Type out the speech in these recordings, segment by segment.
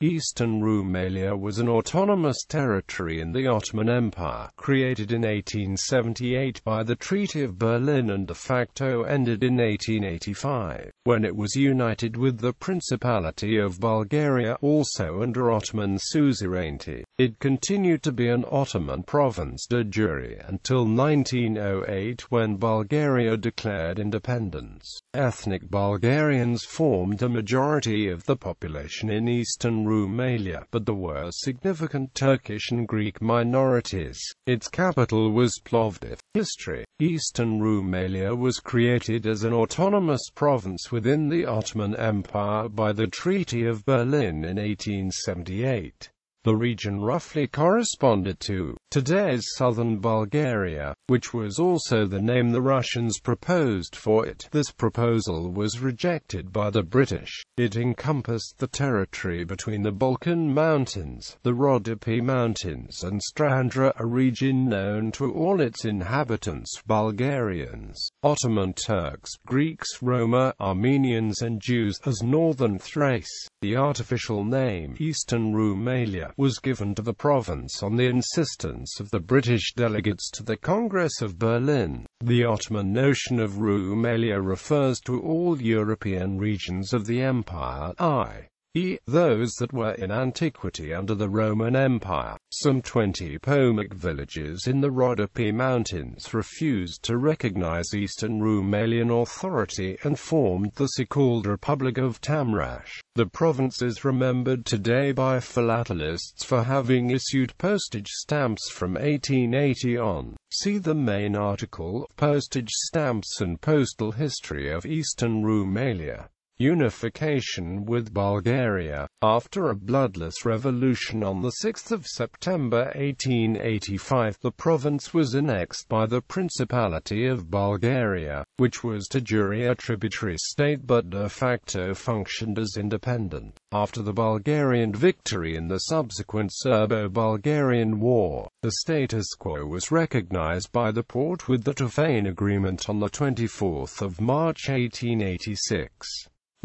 Eastern Rumelia was an autonomous territory in the Ottoman Empire, created in 1878 by the Treaty of Berlin and de facto ended in 1885, when it was united with the Principality of Bulgaria, also under Ottoman suzerainty. It continued to be an Ottoman province de jure until 1908, when Bulgaria declared independence. Ethnic Bulgarians formed a majority of the population in Eastern Rumelia, but there were significant Turkish and Greek minorities. Its capital was Plovdiv. History. Eastern Rumelia was created as an autonomous province within the Ottoman Empire by the Treaty of Berlin in 1878. The region roughly corresponded to today's southern Bulgaria, which was also the name the Russians proposed for it. This proposal was rejected by the British. It encompassed the territory between the Balkan Mountains, the Rhodope Mountains and Strandra, a region known to all its inhabitants, Bulgarians, Ottoman Turks, Greeks, Roma, Armenians and Jews, as Northern Thrace. The artificial name, Eastern Rumelia, was given to the province on the insistence of the British delegates to the Congress of Berlin. The Ottoman notion of Rumelia refers to all European regions of the empire, i.e., those that were in antiquity under the Roman Empire. Some 20 Pomic villages in the Rhodope Mountains refused to recognize Eastern Rumelian authority and formed the so-called Republic of Tamrash. The province is remembered today by philatelists for having issued postage stamps from 1880 on. See the main article, Postage Stamps and Postal History of Eastern Rumelia. Unification with Bulgaria. After a bloodless revolution on 6 September 1885, the province was annexed by the Principality of Bulgaria, which was de jure a tributary state but de facto functioned as independent. After the Bulgarian victory in the subsequent Serbo-Bulgarian War, the status quo was recognized by the Porte with the Tefane Agreement on 24 March 1886.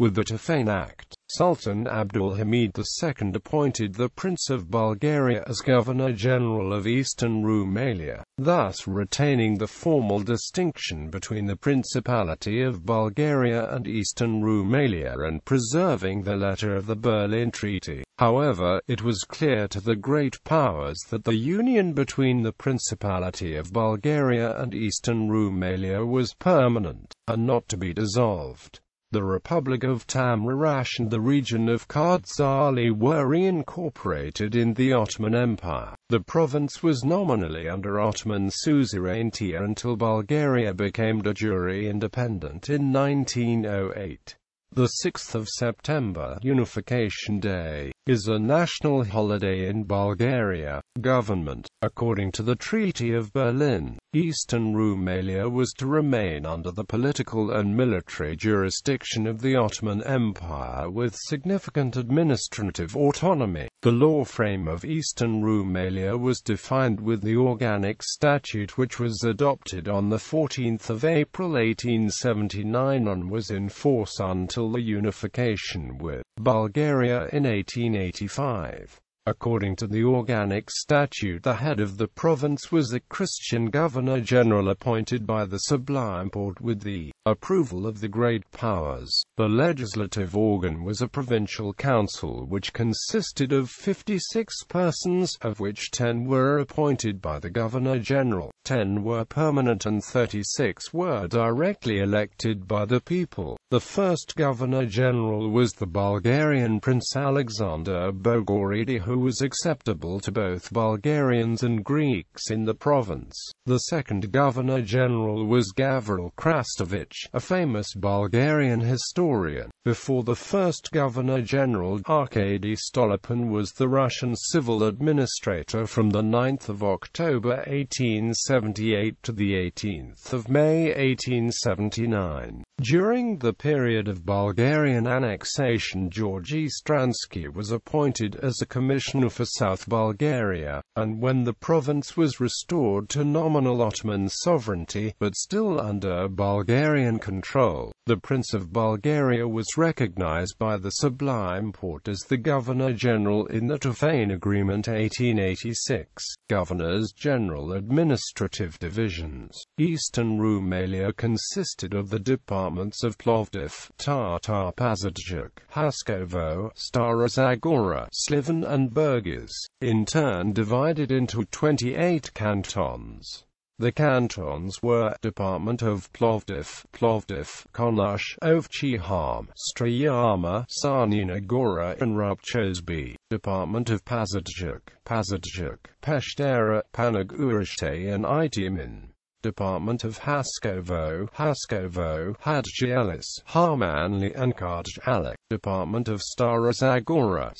With the Tefane Act, Sultan Abdul Hamid II appointed the Prince of Bulgaria as Governor-General of Eastern Rumelia, thus retaining the formal distinction between the Principality of Bulgaria and Eastern Rumelia and preserving the letter of the Berlin Treaty. However, it was clear to the great powers that the union between the Principality of Bulgaria and Eastern Rumelia was permanent, and not to be dissolved. The Republic of Tamrash and the region of Kardzali were reincorporated in the Ottoman Empire. The province was nominally under Ottoman suzerainty until Bulgaria became de jure independent in 1908. The 6th of September, Unification Day, is a national holiday in Bulgaria. Government. According to the Treaty of Berlin, Eastern Rumelia was to remain under the political and military jurisdiction of the Ottoman Empire with significant administrative autonomy. The law frame of Eastern Rumelia was defined with the Organic Statute, which was adopted on 14 April 1879 and was in force until the unification with Bulgaria in 1885. According to the Organic Statute, the head of the province was a Christian Governor-General appointed by the Sublime Porte with the approval of the Great Powers. The legislative organ was a provincial council which consisted of 56 persons, of which 10 were appointed by the Governor-General, 10 were permanent and 36 were directly elected by the people. The first Governor-General was the Bulgarian Prince Alexander Bogoridi, who was acceptable to both Bulgarians and Greeks in the province. The second Governor-General was Gavril Krastovich, a famous Bulgarian historian. Before the first Governor-General, Arkady Stolypin was the Russian civil administrator from 9 October 1878 to 18 May 1879. During the period of Bulgarian annexation, Georgy Stransky was appointed as a commissioner for South Bulgaria, and when the province was restored to nominal Ottoman sovereignty, but still under Bulgarian control, The Prince of Bulgaria was recognized by the Sublime Porte as the Governor-General in the Tofane Agreement 1886. Governors-General Administrative Divisions. Eastern Rumelia consisted of the departments of Plovdiv, Tartar Pazardzhik, Haskovo, Stara Zagora, Sliven and Burgas, in turn divided into 28 cantons. The cantons were: Department of Plovdiv, Konosh, Ovchiham, Strayama, Sarnina Gora and Rubchozby. Department of Pazardzhik, Peshtera, Panagurishte and Itimin. Department of Haskovo, Hadjielis, Harmanli and Kardjalek. Department of Stara Zagora,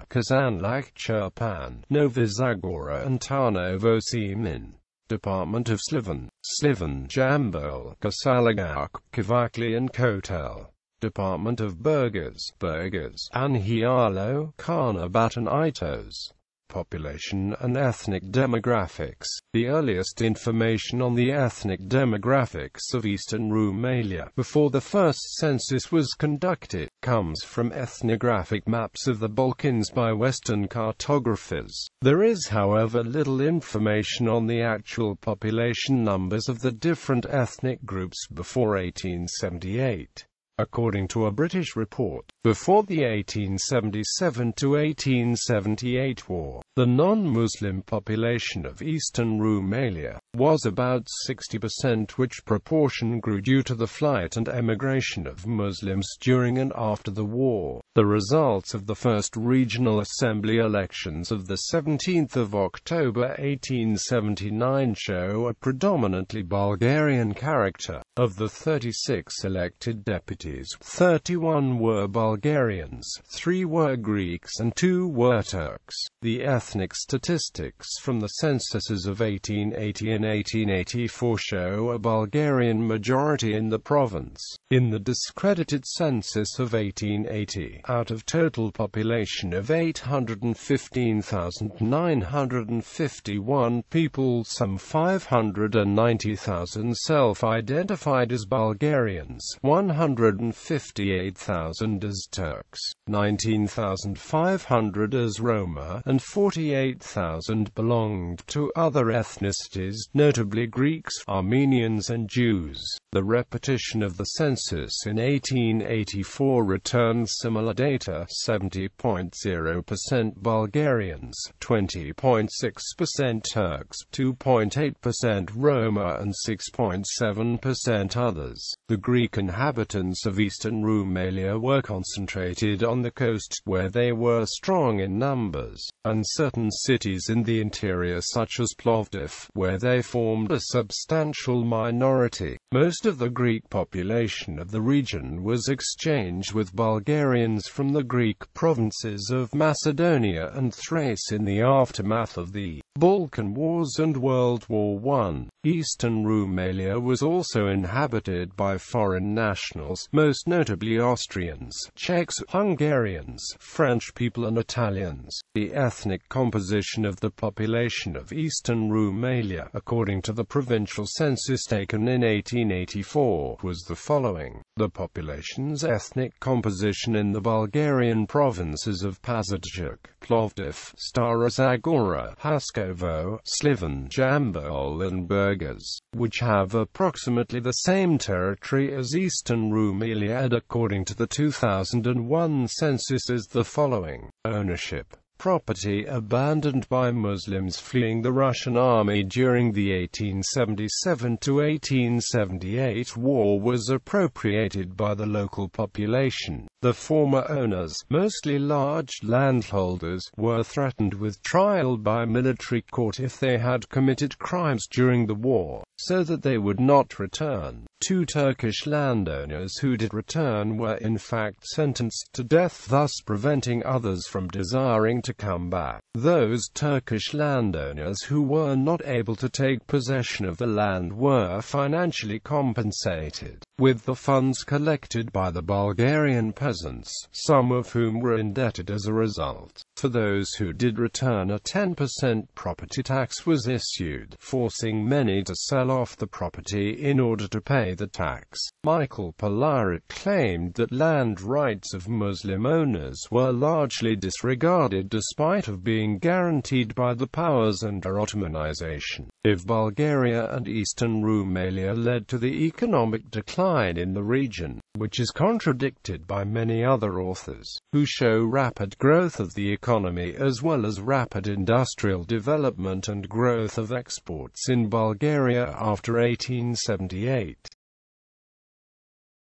Kazanlak, Chirpan, Nova Zagora and Tarnovo Semin. Department of Sliven, Jambol, Kasalagak, Kavakli and Kotel. Department of Burgas, Anhialo, Karnabat and Itos. Population and ethnic demographics. The earliest information on the ethnic demographics of Eastern Rumelia, before the first census was conducted, comes from ethnographic maps of the Balkans by Western cartographers. There is, however, little information on the actual population numbers of the different ethnic groups before 1878. According to a British report, before the 1877–1878 war, the non-Muslim population of Eastern Rumelia was about 60%, which proportion grew due to the flight and emigration of Muslims during and after the war. The results of the first regional assembly elections of 17 October 1879 show a predominantly Bulgarian character. Of the 36 elected deputies, 31 were Bulgarians, 3 were Greeks and 2 were Turks. The ethnic statistics from the censuses of 1880 and 1884 show a Bulgarian majority in the province. In the discredited census of 1880, out of total population of 815,951 people, some 590,000 self-identified as Bulgarians, 158,000 as Turks, 19,500 as Roma, and 48,000 belonged to other ethnicities, notably Greeks, Armenians and Jews. The repetition of the census in 1884 returns similar data: 70.0% Bulgarians, 20.6% Turks, 2.8% Roma and 6.7% others. The Greek inhabitants of Eastern Rumelia were concentrated on the coast, where they were strong in numbers, and certain cities in the interior such as Plovdiv, where they formed a substantial minority. Most of the Greek population of the region was exchanged with Bulgarians from the Greek provinces of Macedonia and Thrace in the aftermath of the Balkan Wars and World War I. Eastern Rumelia was also inhabited by foreign nationals, most notably Austrians, Czechs, Hungarians, French people and Italians. The ethnic composition of the population of Eastern Rumelia, according to the provincial census taken in 1884, was the following. The population's ethnic composition in the Bulgarian provinces of Pazardzhik, Plovdiv, Stara Zagora, Haskovo, Sliven, Jambol and Burgas, which have approximately the same territory as Eastern Rumelia, and according to the 2001 census is the following. Ownership. Property abandoned by Muslims fleeing the Russian army during the 1877–1878 war was appropriated by the local population. The former owners, mostly large landholders, were threatened with trial by military court if they had committed crimes during the war, so that they would not return. 2 Turkish landowners who did return were in fact sentenced to death, thus preventing others from desiring to come back. Those Turkish landowners who were not able to take possession of the land were financially compensated with the funds collected by the Bulgarian peasants, some of whom were indebted as a result. For those who did return, a 10% property tax was issued, forcing many to sell off the property in order to pay the tax. Michael Polarik claimed that land rights of Muslim owners were largely disregarded despite of being guaranteed by the powers under Ottomanization of Bulgaria and Eastern Rumelia led to the economic decline in the region, which is contradicted by many other authors, who show rapid growth of the economy as well as rapid industrial development and growth of exports in Bulgaria after 1878.